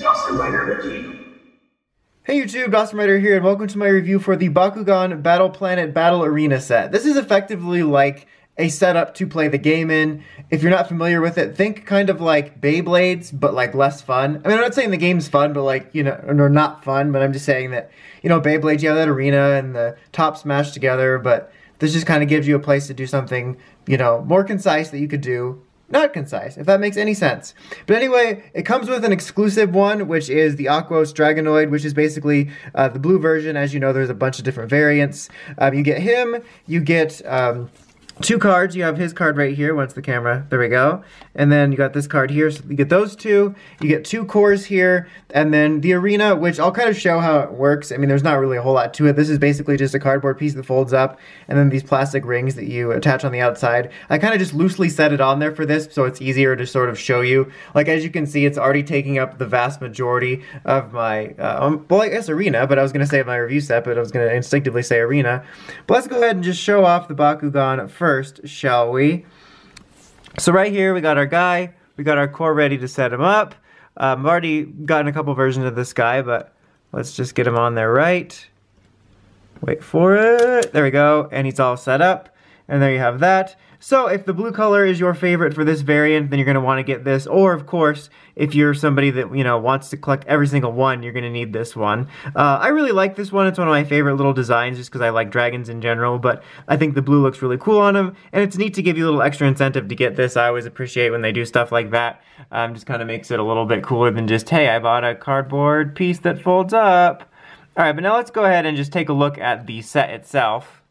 Dawson Rider Wiki. Hey YouTube, Dawson Rider here, and welcome to my review for the Bakugan Battle Planet Battle Arena set. This is effectively like a setup to play the game in. If you're not familiar with it, think kind of like Beyblades, but like less fun. I mean, I'm not saying the game's fun, but like, you know, or not fun, but I'm just saying that, you know, Beyblades, you have that arena and the top smashed together, but this just kind of gives you a place to do something, you know, more concise that you could do. Not concise, if that makes any sense. But anyway, it comes with an exclusive one, which is the Aquos Dragonoid, which is basically the blue version. As you know, there's a bunch of different variants. You get him, you get two cards. You have his card right here. Once the camera, there we go. And then you got this card here, so you get those two. You get two cores here, and then the arena, which I'll kind of show how it works. I mean, there's not really a whole lot to it. This is basically just a cardboard piece that folds up, and then these plastic rings that you attach on the outside. I kind of just loosely set it on there for this, so it's easier to sort of show you. Like, as you can see, it's already taking up the vast majority of my, well, I guess arena, but I was going to say my review set, but I was going to instinctively say arena. But let's go ahead and just show off the Bakugan first, shall we? So right here we got our guy, we got our core ready to set him up. I've already gotten a couple versions of this guy, but let's just get him on there right. Wait for it, there we go, and he's all set up, and there you have that. So if the blue color is your favorite for this variant, then you're going to want to get this, or of course, if you're somebody that, you know, wants to collect every single one, you're going to need this one. I really like this one. It's one of my favorite little designs just because I like dragons in general, but I think the blue looks really cool on him, and it's neat to give you a little extra incentive to get this. I always appreciate when they do stuff like that. Just kind of makes it a little bit cooler than just, hey, I bought a cardboard piece that folds up. Alright, but now let's go ahead and just take a look at the set itself.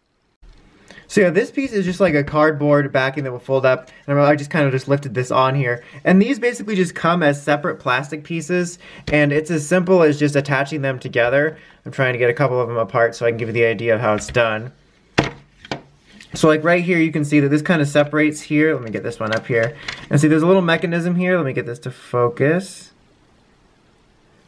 So yeah, this piece is just like a cardboard backing that will fold up, and I just kind of just lifted this on here. And these basically just come as separate plastic pieces, and it's as simple as just attaching them together. I'm trying to get a couple of them apart so I can give you the idea of how it's done. So like right here, you can see that this kind of separates here. Let me get this one up here. And see, there's a little mechanism here. Let me get this to focus.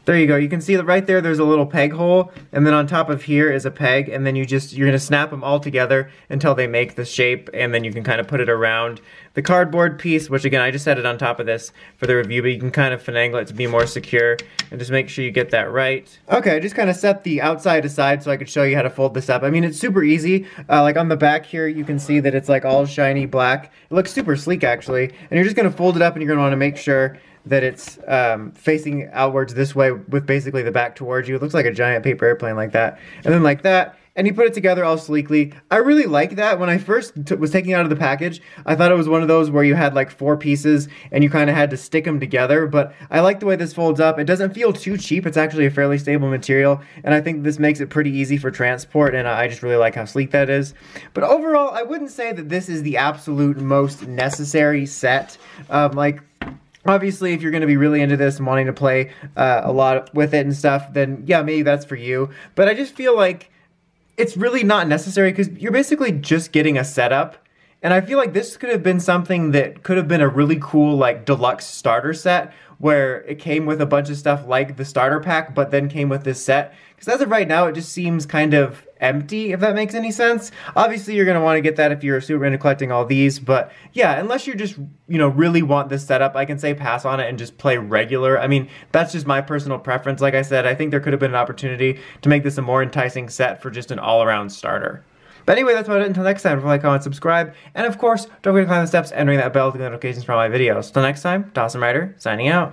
There you go. You can see that right there, there's a little peg hole, and then on top of here is a peg, and then you're going to snap them all together until they make the shape, and then you can kind of put it around the cardboard piece, which again, I just set it on top of this for the review, but you can kind of finagle it to be more secure, and just make sure you get that right. Okay, I just kind of set the outside aside so I could show you how to fold this up. I mean, it's super easy. Like on the back here, you can see that it's like all shiny black. It looks super sleek actually, and you're just going to fold it up, and you're going to want to make sure that it's facing outwards this way with basically the back towards you. It looks like a giant paper airplane like that. And then like that, and you put it together all sleekly. I really like that. When I first was taking it out of the package, I thought it was one of those where you had like 4 pieces and you kind of had to stick them together, but I like the way this folds up. It doesn't feel too cheap. It's actually a fairly stable material, and I think this makes it pretty easy for transport, and I just really like how sleek that is. But overall, I wouldn't say that this is the absolute most necessary set. Obviously, if you're going to be really into this and wanting to play a lot with it and stuff, then yeah, maybe that's for you. But I just feel like it's really not necessary because you're basically just getting a setup. And I feel like this could have been something that could have been a really cool, like, deluxe starter set where it came with a bunch of stuff like the starter pack, but then came with this set. Because as of right now, it just seems kind of empty, if that makes any sense. Obviously, you're going to want to get that if you're super into collecting all these, but yeah, unless you just, you know, really want this setup, I can say pass on it and just play regular. I mean, that's just my personal preference. Like I said, I think there could have been an opportunity to make this a more enticing set for just an all-around starter. But anyway, that's about it. Until next time, don't forget, comment, subscribe, and of course, don't forget to climb the steps and ring that bell to get notifications for all my videos. Till next time, Dawson Rider, signing out.